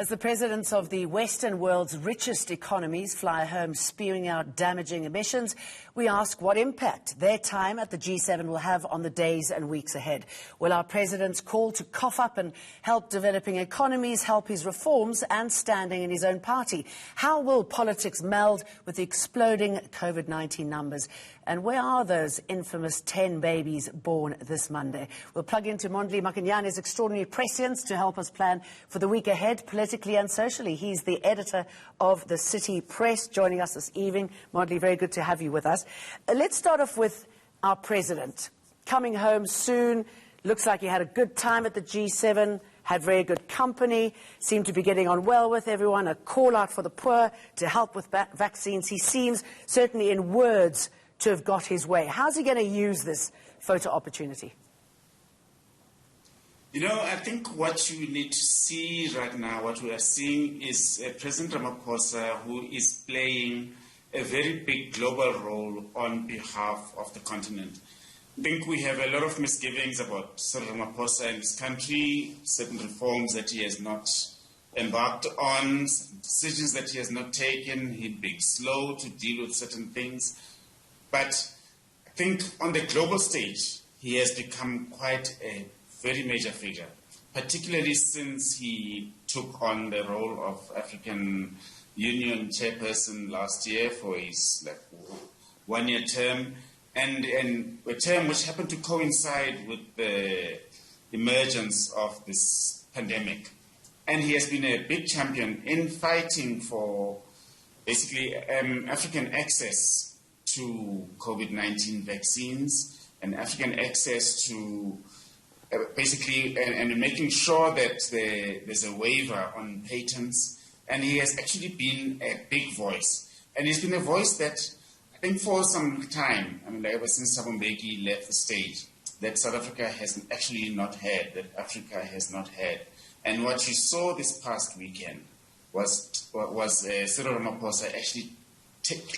As the presidents of the Western world's richest economies fly home spewing out damaging emissions, we ask what impact their time at the G7 will have on the days and weeks ahead. Will our president's call to cough up and help developing economies help his reforms and standing in his own party? How will politics meld with the exploding COVID-19 numbers? And where are those infamous 10 babies born this Monday? We'll plug into Mondli Makhanya's extraordinary prescience to help us plan for the week ahead, politically and socially. He's the editor of the City Press, joining us this evening. Mondli, very good to have you with us. Let's start off with our president. Coming home soon, looks like he had a good time at the G7, had very good company, seemed to be getting on well with everyone, a call out for the poor to help with vaccines. He seems, certainly in words, to have got his way. How's he going to use this photo opportunity? You know, I think what you need to see right now, what we are seeing is President Ramaphosa, who is playing a very big global role on behalf of the continent. I think we have a lot of misgivings about Sir Ramaphosa and his country, certain reforms that he has not embarked on, decisions that he has not taken. He's being slow to deal with certain things. But I think on the global stage, he has become quite a very major figure, particularly since he took on the role of African Union chairperson last year for his one-year term, and a term which happened to coincide with the emergence of this pandemic. And he has been a big champion in fighting for basically African access to COVID-19 vaccines and African access to basically and making sure that there's a waiver on patents. And he has actually been a big voice. And he's been a voice that I think for some time, I mean, ever since Thabo Mbeki left the stage, that South Africa has actually not had, that Africa has not had. And what you saw this past weekend was Cyril Ramaphosa actually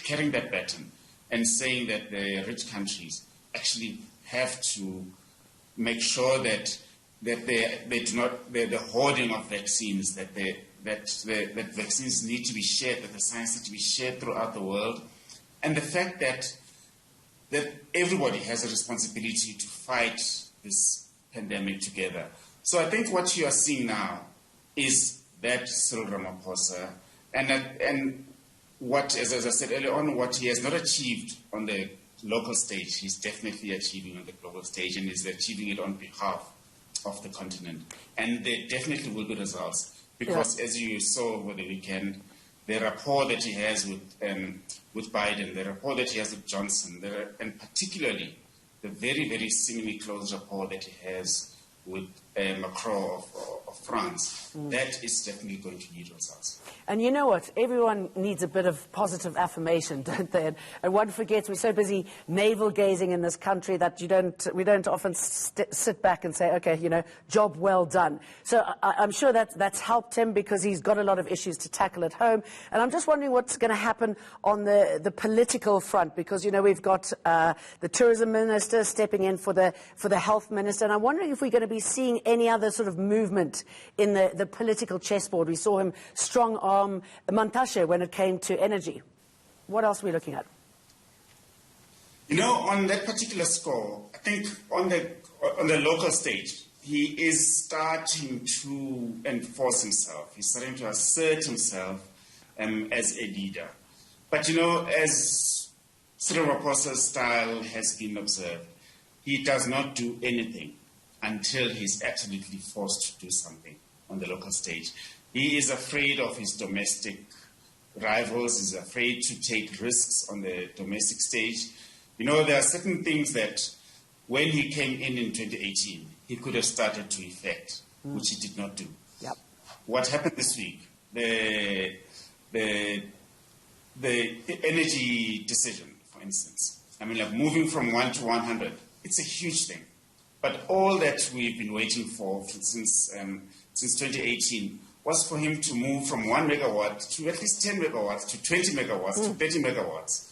carrying that baton and saying that the rich countries actually have to make sure that they do not, the hoarding of vaccines, that vaccines need to be shared, that the science needs to be shared throughout the world, and the fact that everybody has a responsibility to fight this pandemic together. So I think what you are seeing now is that Cyril Ramaphosa, and what, as I said earlier on, what he has not achieved on the local stage, he's definitely achieving on the global stage, and he's achieving it on behalf of the continent. And there definitely will be results, because as you saw over the weekend, the rapport that he has with Biden, the rapport that he has with Johnson, and particularly the very, very seemingly close rapport that he has with Macron of France, that is definitely going to need results. And you know what? Everyone needs a bit of positive affirmation, don't they? And one forgets we're so busy navel-gazing in this country that we don't often sit back and say, okay, you know, job well done. So I'm sure that's helped him, because he's got a lot of issues to tackle at home. And I'm just wondering what's going to happen on the political front, because, you know, we've got the tourism minister stepping in for the health minister. And I'm wondering if we're going to be seeing any other sort of movement in the political chessboard. We saw him strong-arm Mantashe when it came to energy. What else are we looking at? You know, on that particular score, I think on the local stage, he is starting to enforce himself. He's starting to assert himself as a leader. But, you know, as Cyril Ramaphosa's style has been observed, he does not do anything until he's absolutely forced to do something on the local stage. He is afraid of his domestic rivals. He's afraid to take risks on the domestic stage. You know, there are certain things that when he came in 2018, he could have started to effect, which he did not do. Yep. What happened this week, the energy decision, for instance, I mean, like moving from 1 to 100, it's a huge thing. But all that we've been waiting for since 2018 was for him to move from 1 megawatt to at least 10 megawatts, to 20 megawatts, to 30 megawatts.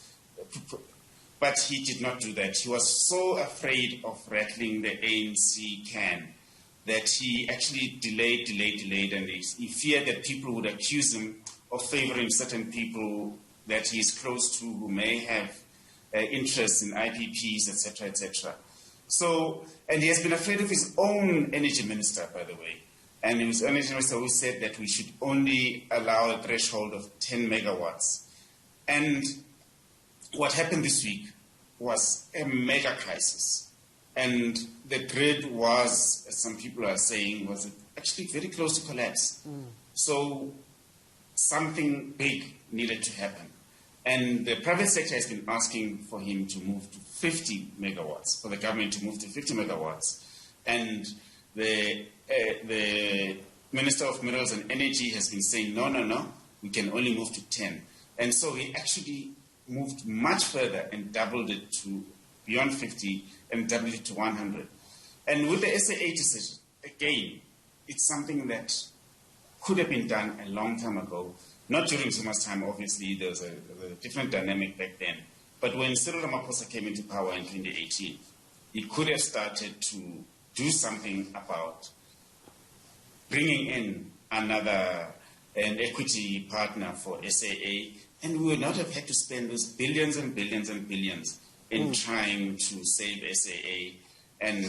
But he did not do that. He was so afraid of rattling the ANC can that he actually delayed, and he feared that people would accuse him of favoring certain people that he is close to who may have interest in IPPs, etc., etc. So, and he has been afraid of his own energy minister, by the way. And it was energy minister who said that we should only allow a threshold of 10 megawatts. And what happened this week was a mega crisis. And the grid was, as some people are saying, was actually very close to collapse. So something big needed to happen. And the private sector has been asking for him to move to 50 megawatts, for the government to move to 50 megawatts. And the Minister of Minerals and Energy has been saying, no, we can only move to 10. And so he actually moved much further and doubled it to beyond 50 and doubled it to 100. And with the SAA decision, again, it's something that could have been done a long time ago. Not during Zuma's time, obviously, there was a different dynamic back then. But when Cyril Ramaphosa came into power in 2018, he could have started to do something about bringing in an equity partner for SAA, and we would not have had to spend those billions and billions and billions in trying to save SAA, and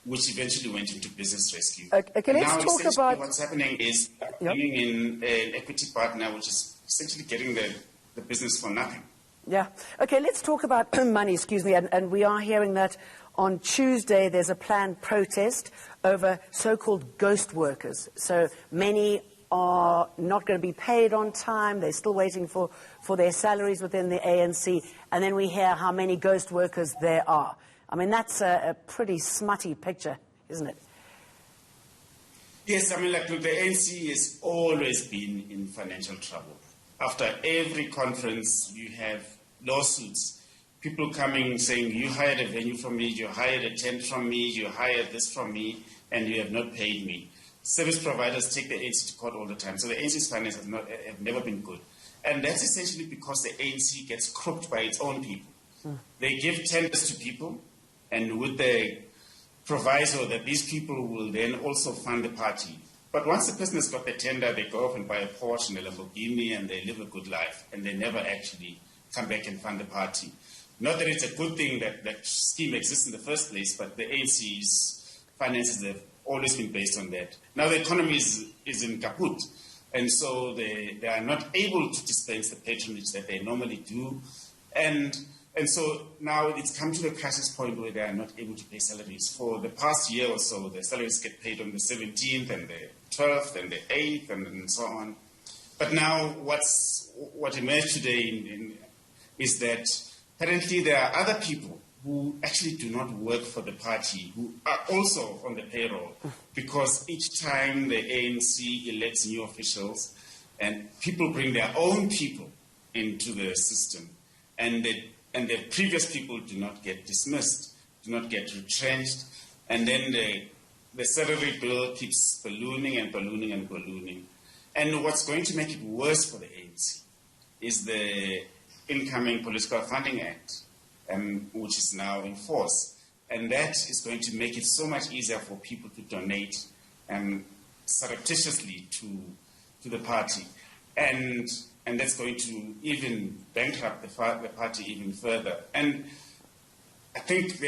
which eventually went into business rescue. Okay, let's now, talk about what's happening is bringing in an equity partner, which is essentially getting the business for nothing. Yeah. Okay, let's talk about money, excuse me. And we are hearing that on Tuesday there's a planned protest over so-called ghost workers. So many are not going to be paid on time. They're still waiting for their salaries within the ANC. And then we hear how many ghost workers there are. I mean, that's a pretty smutty picture, isn't it? Yes, I mean, like, look, the ANC has always been in financial trouble. After every conference, you have lawsuits. People coming saying, you hired a venue from me, you hired a tent from me, you hired this from me, and you have not paid me. Service providers take the ANC to court all the time. So the ANC's finances have never been good. And that's essentially because the ANC gets crooked by its own people. They give tenders to people, and with the proviso that these people will then also fund the party. But once the person has got the tender, they go off and buy a Porsche and a Lamborghini, and they live a good life, and they never actually come back and fund the party. Not that it's a good thing that that scheme exists in the first place, but the ANC's finances have always been based on that. Now the economy is in kaput, and so they are not able to dispense the patronage that they normally do. And so now it's come to the crisis point where they are not able to pay salaries. For the past year or so, the salaries get paid on the 17th and the 12th and the 8th and so on. But now what emerged today is that apparently there are other people who actually do not work for the party who are also on the payroll, because each time the ANC elects new officials and people bring their own people into the system, and the previous people do not get dismissed, do not get retrenched, and then the salary bill keeps ballooning and ballooning and ballooning. And what's going to make it worse for the ANC is the incoming Political Funding Act, which is now in force. And that is going to make it so much easier for people to donate surreptitiously to the party. And that's going to even bankrupt the party even further. And I think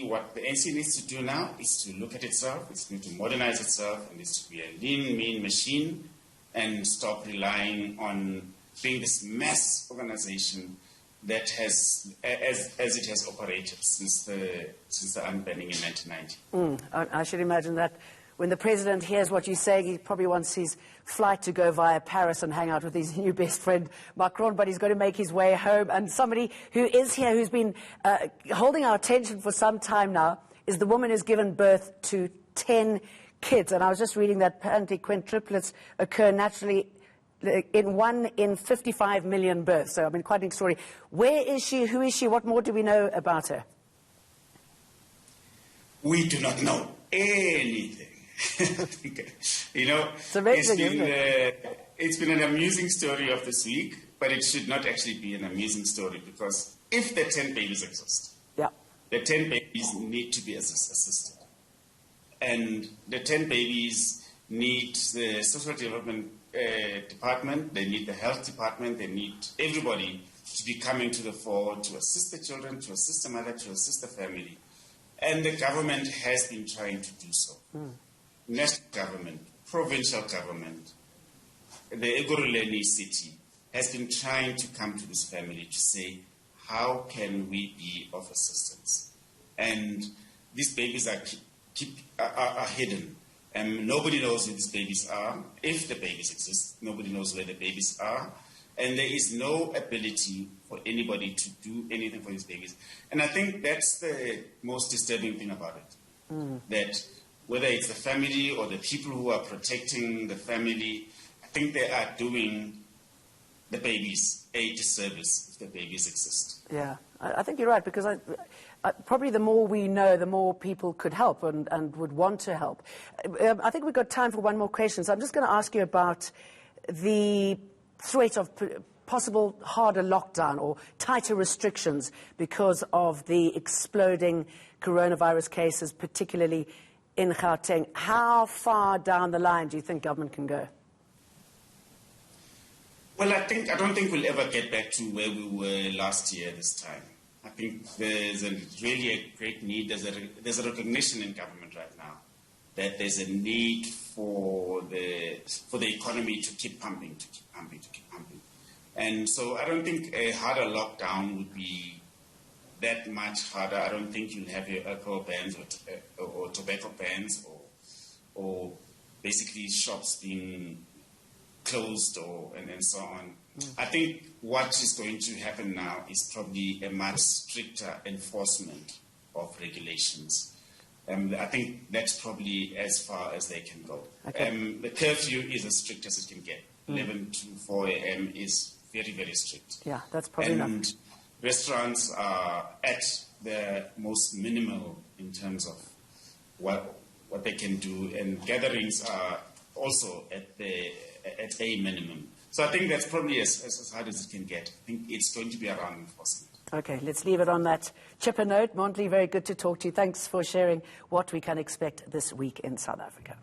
what the ANC needs to do now is to look at itself, it's going to modernize itself, and it's to be a lean, mean machine, and stop relying on being this mass organization that has, as it has operated since the unbanning in 1990. I should imagine that when the president hears what you're saying, he probably wants his flight to go via Paris and hang out with his new best friend, Macron, but he's got to make his way home. And somebody who is here, who's been holding our attention for some time now, is the woman who's given birth to 10 kids. And I was just reading that apparently quintuplets occur naturally in 1 in 55 million births. So, I mean, quite an story. Where is she? Who is she? What more do we know about her? We do not know anything. You know, it's amazing, it's been an amusing story of this week, but it should not actually be an amusing story, because if the 10 babies exist, the 10 babies need to be assisted. And the 10 babies need the social development department, they need the health department, they need everybody to be coming to the fore to assist the children, to assist the mother, to assist the family. And the government has been trying to do so. National government, provincial government, the Egoruleni city has been trying to come to this family to say, how can we be of assistance? And these babies are hidden. And nobody knows who these babies are. If the babies exist, nobody knows where the babies are. And there is no ability for anybody to do anything for these babies. And I think that's the most disturbing thing about it. That whether it's the family or the people who are protecting the family, I think they are doing the babies a disservice if the babies exist. Yeah, I think you're right, because probably the more we know, the more people could help and would want to help. I think we've got time for one more question. So I'm just going to ask you about the threat of possible harder lockdown or tighter restrictions because of the exploding coronavirus cases, particularly in Gauteng. How far down the line do you think government can go? Well, I don't think we'll ever get back to where we were last year this time. I think there's really a great need. There's a recognition in government right now that there's a need for the economy to keep pumping, to keep pumping, to keep pumping. And so I don't think a harder lockdown would be that much harder. I don't think you'll have your alcohol bans or tobacco bans or basically shops being closed and so on. I think what is going to happen now is probably a much stricter enforcement of regulations. I think that's probably as far as they can go. Okay. The curfew is as strict as it can get. 11 to 4 a.m. is very, very strict. Yeah, that's probably enough. Restaurants are at the most minimal in terms of what they can do, and gatherings are also at a minimum. So I think that's probably as hard as it can get. I think it's going to be around enforcement. Okay, let's leave it on that chipper note. Mondli, very good to talk to you. Thanks for sharing what we can expect this week in South Africa.